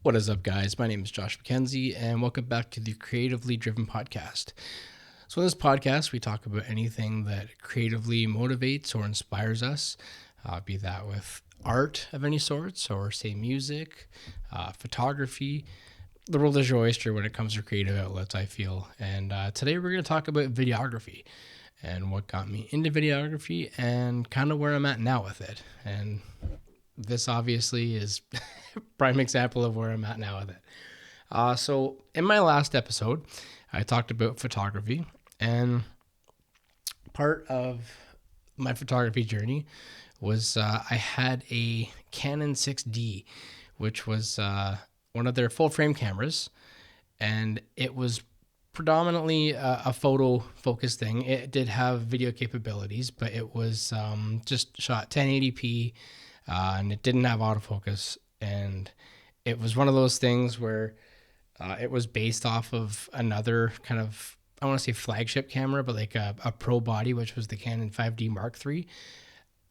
What is up, guys? My name is Josh McKenzie, and welcome back to the Creatively Driven Podcast. So, in this podcast, we talk about anything that creatively motivates or inspires us, be that with art of any sorts, or say music, photography. The world is your oyster when it comes to creative outlets, I feel. And today, we're going to talk about videography and what got me into videography and kind of where I'm at now with it. And this obviously is a prime example of where I'm at now with it. So in my last episode, I talked about photography, and part of my photography journey was I had a Canon 6D, which was one of their full frame cameras, and it was predominantly a photo focused thing. It did have video capabilities, but it was just shot 1080p, and it didn't have autofocus. And it was one of those things where it was based off of another kind of, I want to say flagship camera, but like a pro body, which was the Canon 5D Mark III.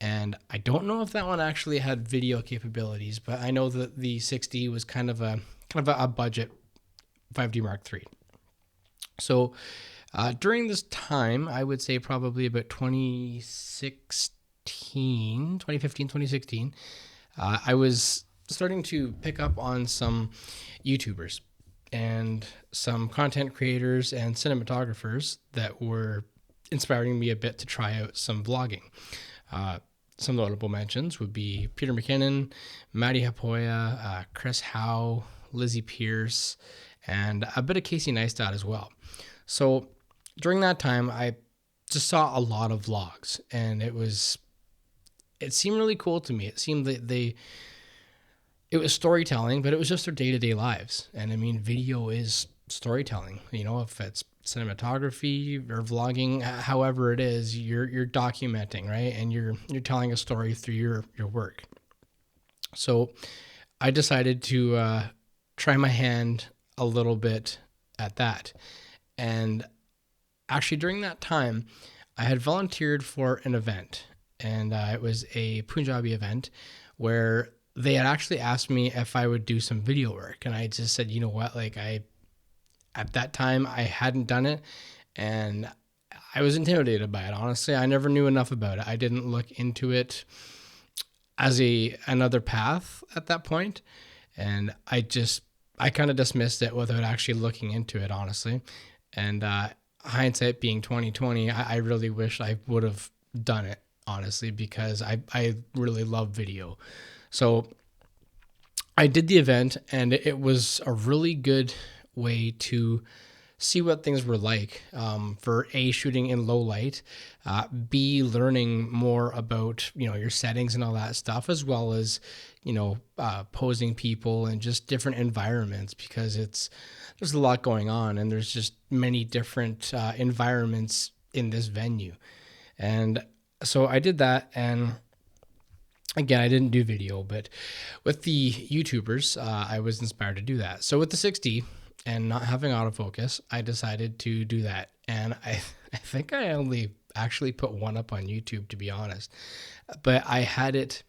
And I don't know if that one actually had video capabilities, but I know that the 6D was kind of a budget 5D Mark III. So during this time, I would say probably about 2015, 2016, I was starting to pick up on some YouTubers and some content creators and cinematographers that were inspiring me a bit to try out some vlogging. Some notable mentions would be Peter McKinnon, Maddie Hapoya, Chris Howe, Lizzie Pierce, and a bit of Casey Neistat as well. So during that time, I just saw a lot of vlogs, and it seemed really cool to me. It seemed that it was storytelling, but it was just their day-to-day lives. And I mean, video is storytelling. You know, if it's cinematography or vlogging, however it is, you're documenting, right? And you're telling a story through your work. So I decided to try my hand a little bit at that. And actually during that time, I had volunteered for an event, and it was a Punjabi event where they had actually asked me if I would do some video work. And I just said, you know what, like at that time I hadn't done it, and I was intimidated by it. Honestly, I never knew enough about it. I didn't look into it as another path at that point. And I kind of dismissed it without actually looking into it, honestly. And hindsight being 2020, I really wish I would have done it, honestly, because I really love video. So I did the event, and it was a really good way to see what things were like, for A, shooting in low light, B, learning more about, your settings and all that stuff, as well as, posing people and just different environments, because there's a lot going on, and there's just many different environments in this venue. And so I did that, and again, I didn't do video, but with the YouTubers, I was inspired to do that. So with the 6D and not having autofocus, I decided to do that. And I think I only actually put one up on YouTube, to be honest. But I had it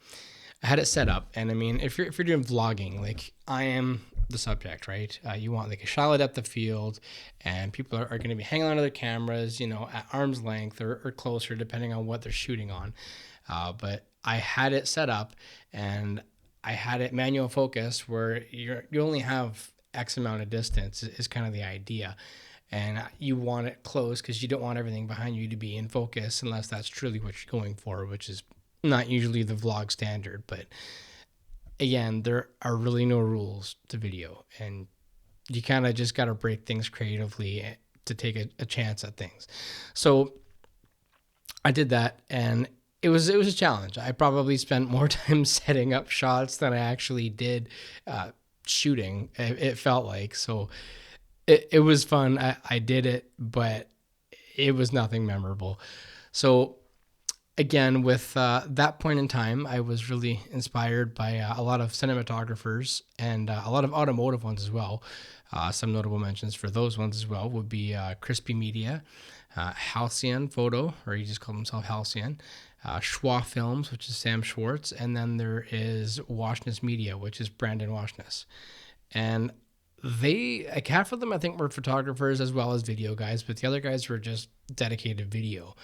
set up. And I mean, if you're doing vlogging, like I am the subject, right? You want like a shallow depth of field, and people are going to be hanging onto their cameras, at arm's length or closer, depending on what they're shooting on. But I had it set up, and I had it manual focus, where you only have X amount of distance is kind of the idea. And you want it close because you don't want everything behind you to be in focus, unless that's truly what you're going for, which is not usually the vlog standard. But again, there are really no rules to video, and you kind of just got to break things creatively to take a chance at things. So I did that, and it was a challenge. I probably spent more time setting up shots than I actually did shooting. It felt like. So it was fun. I did it, but it was nothing memorable. So again, with that point in time, I was really inspired by a lot of cinematographers and a lot of automotive ones as well. Some notable mentions for those ones as well would be Crispy Media, Halcyon Photo, or he just called himself Halcyon, Schwa Films, which is Sam Schwartz, and then there is Washness Media, which is Brandon Washness. And half of them I think were photographers as well as video guys, but the other guys were just dedicated video.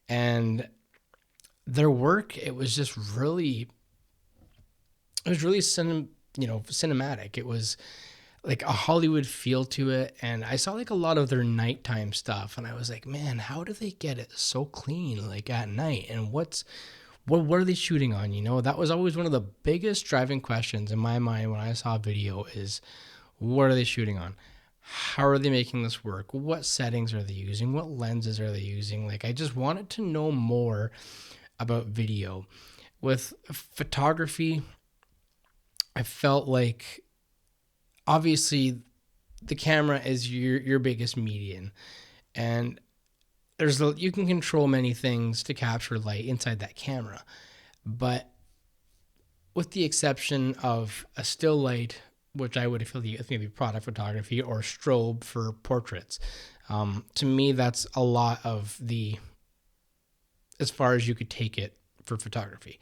And their work, it was really cinematic. It was like a Hollywood feel to it. And I saw like a lot of their nighttime stuff, and I was like, man, how do they get it so clean like at night? And what are they shooting on? That was always one of the biggest driving questions in my mind when I saw video is, what are they shooting on? How are they making this work? What settings are they using? What lenses are they using? Like, I just wanted to know more about video. With photography, I felt like obviously the camera is your biggest medium, and you can control many things to capture light inside that camera, but with the exception of a still light, which I would affiliate with maybe product photography or strobe for portraits. To me, that's a lot of as far as you could take it for photography.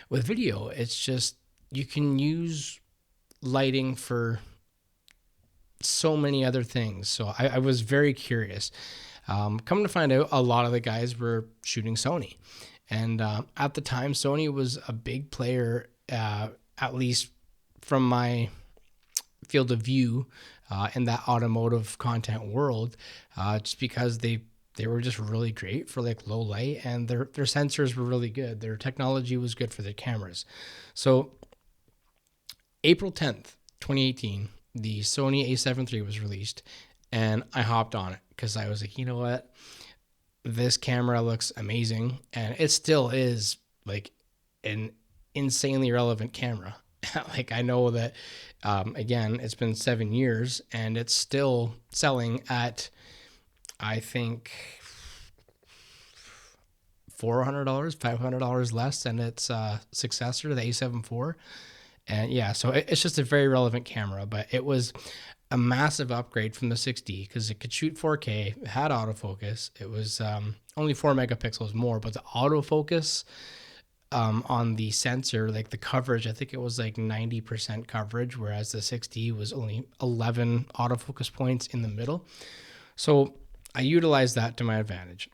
With video, it's just, you can use lighting for so many other things. So I was very curious. Come to find out, a lot of the guys were shooting Sony. And at the time, Sony was a big player, at least from my field of view, in that automotive content world, just because they were just really great for like low light, and their sensors were really good. Their technology was good for their cameras. So April 10th, 2018, the Sony A7 III was released, and I hopped on it because I was like, you know what? This camera looks amazing, and it still is like an insanely relevant camera. Like, I know that, again, it's been 7 years and it's still selling at, I think, $400, $500 less than its successor, the A7 IV. And yeah, so it's just a very relevant camera, but it was a massive upgrade from the 6D because it could shoot 4K, it had autofocus. It was only 4 megapixels more, but the autofocus on the sensor, like the coverage, I think it was like 90% coverage, whereas the 6D was only 11 autofocus points in the middle. So I utilized that to my advantage.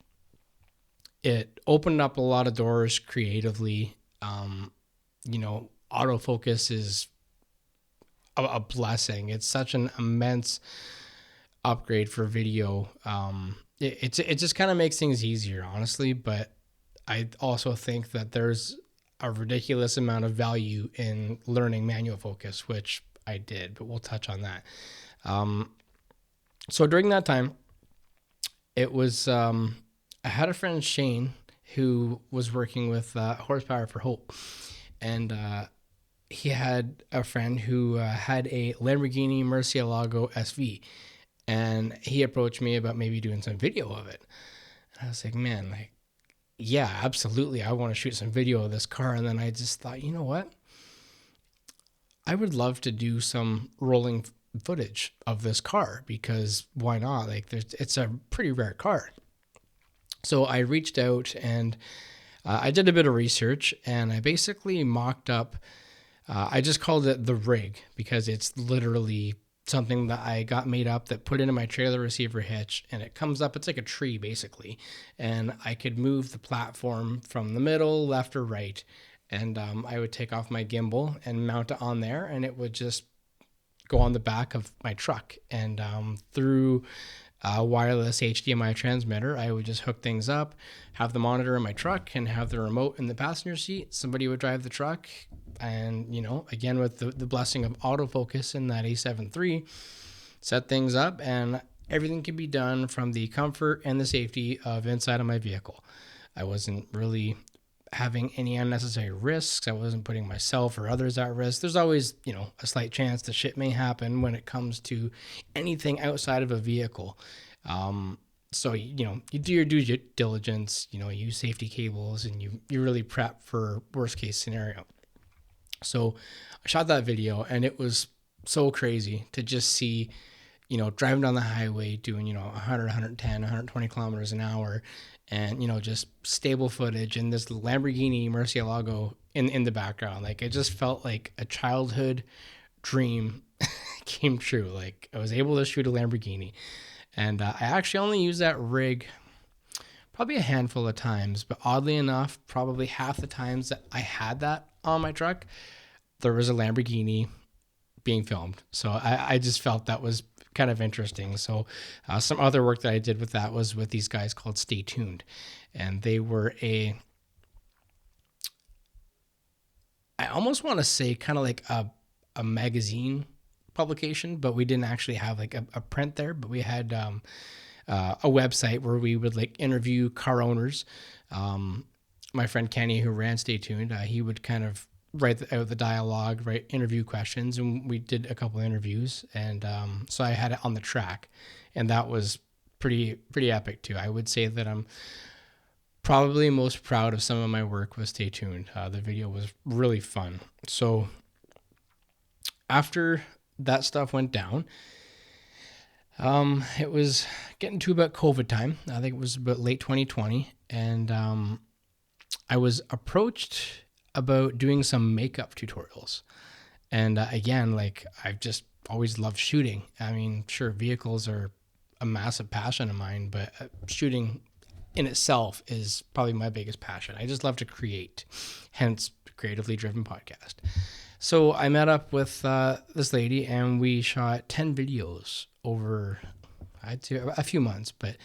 It opened up a lot of doors creatively. Autofocus is a blessing. It's such an immense upgrade for video. It just kind of makes things easier, honestly, but I also think that there's a ridiculous amount of value in learning manual focus, which I did, but we'll touch on that. So during that time, it was, I had a friend, Shane, who was working with Horsepower for Hope. And he had a friend who had a Lamborghini Murcielago SV. And he approached me about maybe doing some video of it. And I was like, man, like, yeah, absolutely, I want to shoot some video of this car. And then I just thought, you know what? I would love to do some rolling footage of this car, because why not? Like, it's a pretty rare car. So I reached out and I did a bit of research, and I basically mocked up, I just called it the rig because it's literally something that I got made up that put into my trailer receiver hitch, and it comes up, it's like a tree basically, and I could move the platform from the middle, left or right, and I would take off my gimbal and mount it on there, and it would just go on the back of my truck, and through a wireless HDMI transmitter, I would just hook things up, have the monitor in my truck, and have the remote in the passenger seat. Somebody would drive the truck, and again, with the blessing of autofocus in that A7 III, set things up, and everything could be done from the comfort and the safety of inside of my vehicle. I wasn't really having any unnecessary risks. I wasn't putting myself or others at risk. There's always, a slight chance that shit may happen when it comes to anything outside of a vehicle. So, you do your due diligence, use safety cables, and you really prep for worst case scenario. So I shot that video, and it was so crazy to just see, driving down the highway doing, 100, 110, 120 kilometers an hour, and, just stable footage, and this Lamborghini Murcielago in the background. Like, it just felt like a childhood dream came true. Like I was able to shoot a Lamborghini, and I actually only used that rig probably a handful of times, but oddly enough, probably half the times that I had that on my truck, there was a Lamborghini being filmed. So I just felt that was kind of interesting. So some other work that I did with that was with these guys called Stay Tuned, and they were I almost want to say kind of like a magazine publication, but we didn't actually have like a print there, but we had a website where we would like interview car owners. My friend Kenny, who ran Stay Tuned, he would kind of write out the dialogue, write interview questions, and we did a couple of interviews. And so I had it on the track, and that was pretty epic too. I would say that I'm probably most proud of some of my work with Stay Tuned. The video was really fun. So after that stuff went down, it was getting to about COVID time. I think it was about late 2020, and I was approached about doing some makeup tutorials. And again, like I've just always loved shooting. I mean, sure, vehicles are a massive passion of mine, but shooting in itself is probably my biggest passion. I just love to create, hence Creatively Driven Podcast. So I met up with this lady, and we shot 10 videos over, I'd say, a few months. But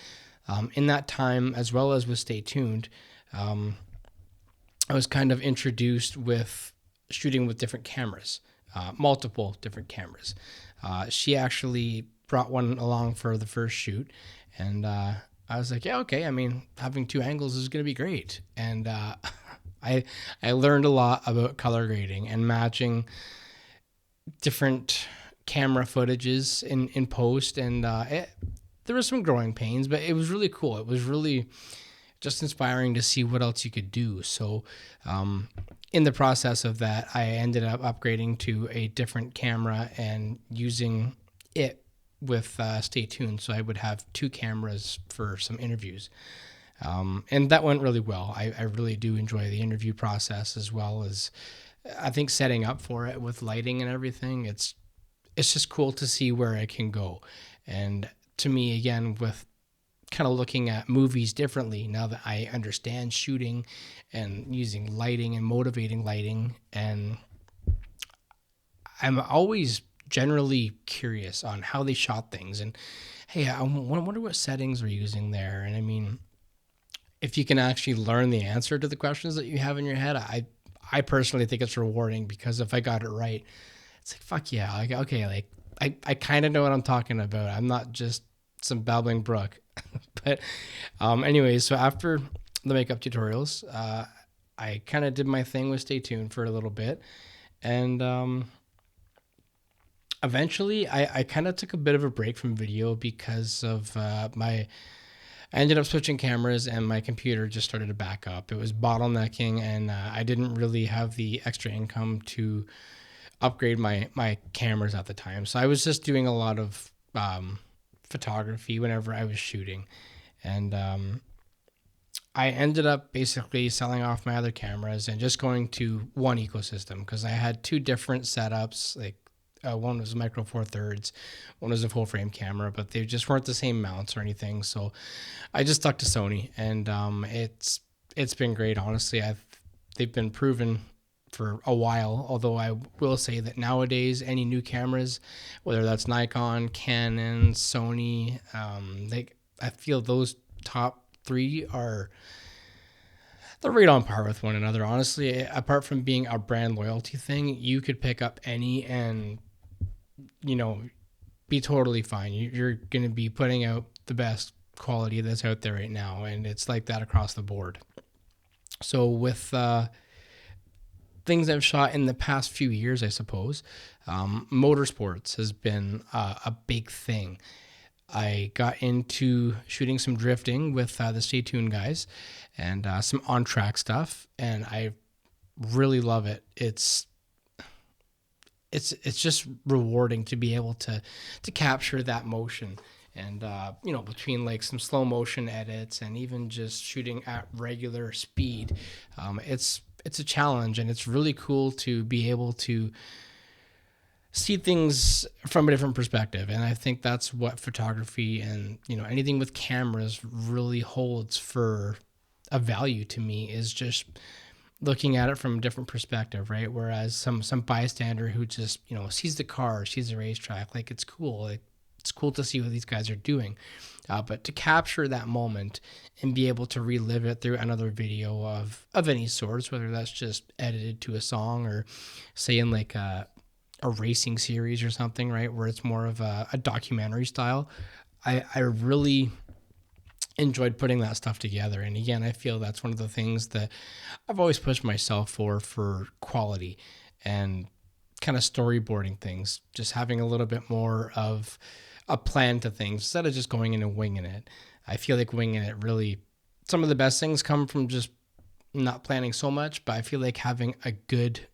in that time, as well as with Stay Tuned, I was kind of introduced with shooting with different cameras, multiple different cameras. She actually brought one along for the first shoot, and I was like, yeah, okay. I mean, having two angles is going to be great. And I learned a lot about color grading and matching different camera footages in post, and there was some growing pains, but it was really cool. It was really just inspiring to see what else you could do. So in the process of that, I ended up upgrading to a different camera and using it with Stay Tuned. So I would have two cameras for some interviews. And that went really well. I really do enjoy the interview process, as well as I think setting up for it with lighting and everything. It's just cool to see where it can go. And to me, again, with kind of looking at movies differently now that I understand shooting and using lighting and motivating lighting, and I'm always generally curious on how they shot things, and hey, I wonder what settings we're using there. And I mean, if you can actually learn the answer to the questions that you have in your head, I personally think it's rewarding, because if I got it right, it's like, fuck yeah, like, okay, like I kind of know what I'm talking about. I'm not just some babbling brook. But anyways, so after the makeup tutorials, I kind of did my thing with Stay Tuned for a little bit, and eventually I kind of took a bit of a break from video because of I ended up switching cameras, and my computer just started to back up. It was bottlenecking, and I didn't really have the extra income to upgrade my cameras at the time. So I was just doing a lot of photography whenever I was shooting. And I ended up basically selling off my other cameras and just going to one ecosystem, because I had two different setups. Like one was Micro Four Thirds, one was a full frame camera, but they just weren't the same mounts or anything. So I just stuck to Sony, and it's been great. Honestly, they've been proven for a while. Although I will say that nowadays, any new cameras, whether that's Nikon, Canon, Sony, I feel those top three they're right on par with one another. Honestly, apart from being a brand loyalty thing, you could pick up any and be totally fine. You're going to be putting out the best quality that's out there right now, and it's like that across the board. So with things I've shot in the past few years, I suppose, motorsports has been a big thing. I got into shooting some drifting with the Stay Tuned guys, and some on-track stuff, and I really love it. It's just rewarding to be able to capture that motion, and between like some slow motion edits and even just shooting at regular speed, it's a challenge, and it's really cool to be able to see things from a different perspective. And I think that's what photography and, anything with cameras really holds for a value to me, is just looking at it from a different perspective, right? Whereas some bystander who just, sees the car, sees the racetrack, like it's cool. It's cool to see what these guys are doing. But to capture that moment and be able to relive it through another video of any sorts, whether that's just edited to a song or say in like a racing series or something, right, where it's more of a documentary style. I really enjoyed putting that stuff together. And again, I feel that's one of the things that I've always pushed myself for quality and kind of storyboarding things, just having a little bit more of a plan to things instead of just going in and winging it. I feel like winging it really, some of the best things come from just not planning so much, but I feel like having a good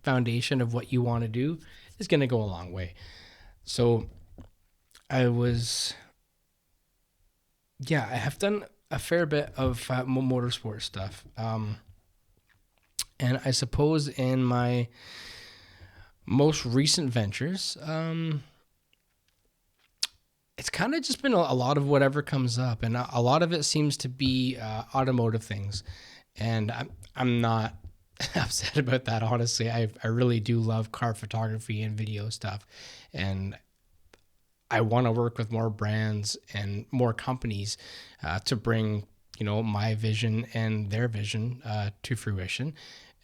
foundation of what you want to do is going to go a long way. So I have done a fair bit of motorsport stuff. And I suppose in my most recent ventures, it's kind of just been a lot of whatever comes up, and a lot of it seems to be automotive things. And I'm not upset about that, honestly. I really do love car photography and video stuff, and I want to work with more brands and more companies to bring my vision and their vision to fruition,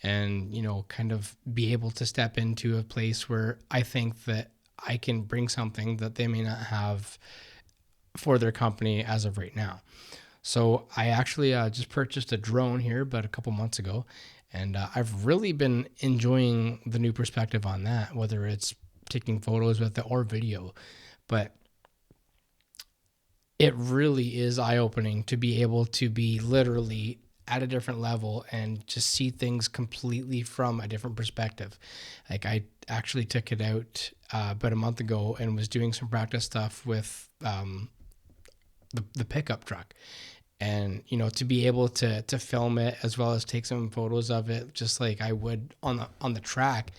and kind of be able to step into a place where I think that I can bring something that they may not have for their company as of right now. So I actually just purchased a drone here but a couple months ago, and I've really been enjoying the new perspective on that, whether it's taking photos with it or video. But it really is eye-opening to be able to be literally at a different level and just see things completely from a different perspective. Like I actually took it out about a month ago and was doing some practice stuff with the pickup truck. And to be able to film it as well as take some photos of it, just like I would on the track,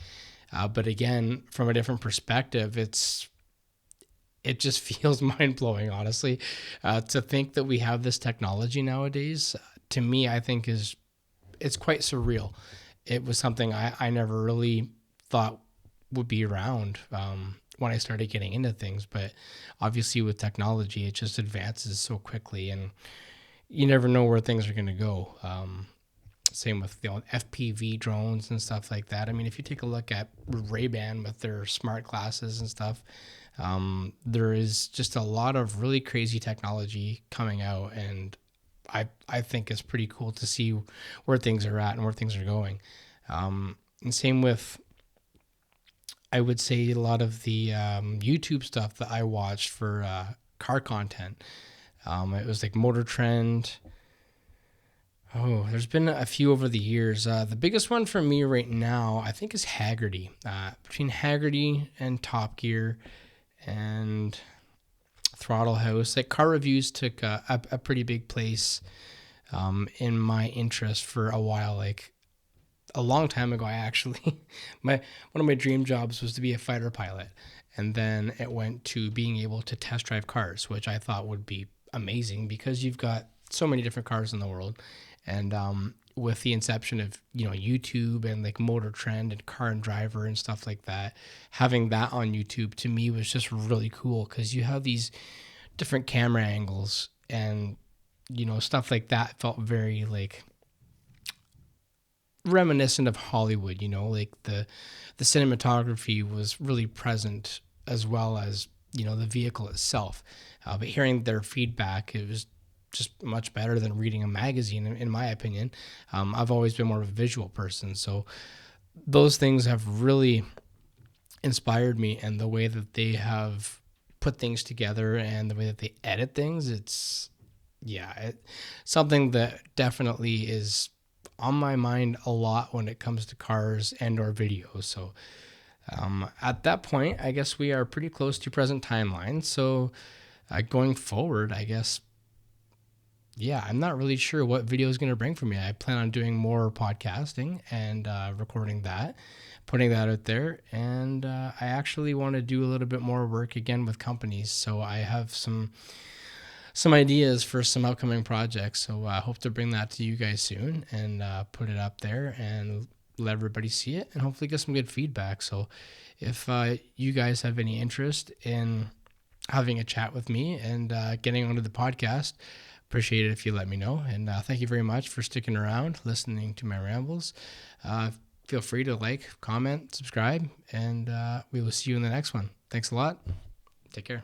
but again from a different perspective, it just feels mind blowing, honestly, to think that we have this technology nowadays. To me, I think it's quite surreal. It was something I never really thought would be around when I started getting into things, but obviously with technology, it just advances so quickly, and you never know where things are going to go. Same with FPV drones and stuff like that. I mean, if you take a look at Ray-Ban with their smart glasses and stuff, there is just a lot of really crazy technology coming out, and I think it's pretty cool to see where things are at and where things are going. And same with, I would say, a lot of the YouTube stuff that I watched for car content. It was like Motor Trend. Oh, there's been a few over the years. The biggest one for me right now, I think, is Haggerty. Between Haggerty and Top Gear and Throttle House, like car reviews took a pretty big place in my interest for a while. Like a long time ago, I actually, one of my dream jobs was to be a fighter pilot. And then it went to being able to test drive cars, which I thought would be amazing because you've got so many different cars in the world. And with the inception of YouTube and like Motor Trend and Car and Driver and stuff like that, having that on YouTube to me was just really cool because you have these different camera angles and stuff like that felt very like reminiscent of Hollywood. Like the cinematography was really present as well as the vehicle itself. But hearing their feedback, it was just much better than reading a magazine, in my opinion. I've always been more of a visual person, so those things have really inspired me, and the way that they have put things together and the way that they edit things, it's something that definitely is on my mind a lot when it comes to cars and or videos. So at that point, I guess we are pretty close to present timeline. So going forward, I guess, I'm not really sure what video is going to bring for me. I plan on doing more podcasting and recording that. putting that out there. And I actually want to do a little bit more work again with companies. So I have some ideas for some upcoming projects. So I hope to bring that to you guys soon and put it up there and let everybody see it and hopefully get some good feedback. So if you guys have any interest in having a chat with me and getting onto the podcast, appreciate it if you let me know. And thank you very much for sticking around, listening to my rambles. Feel free to like, comment, subscribe, and we will see you in the next one. Thanks a lot. Take care.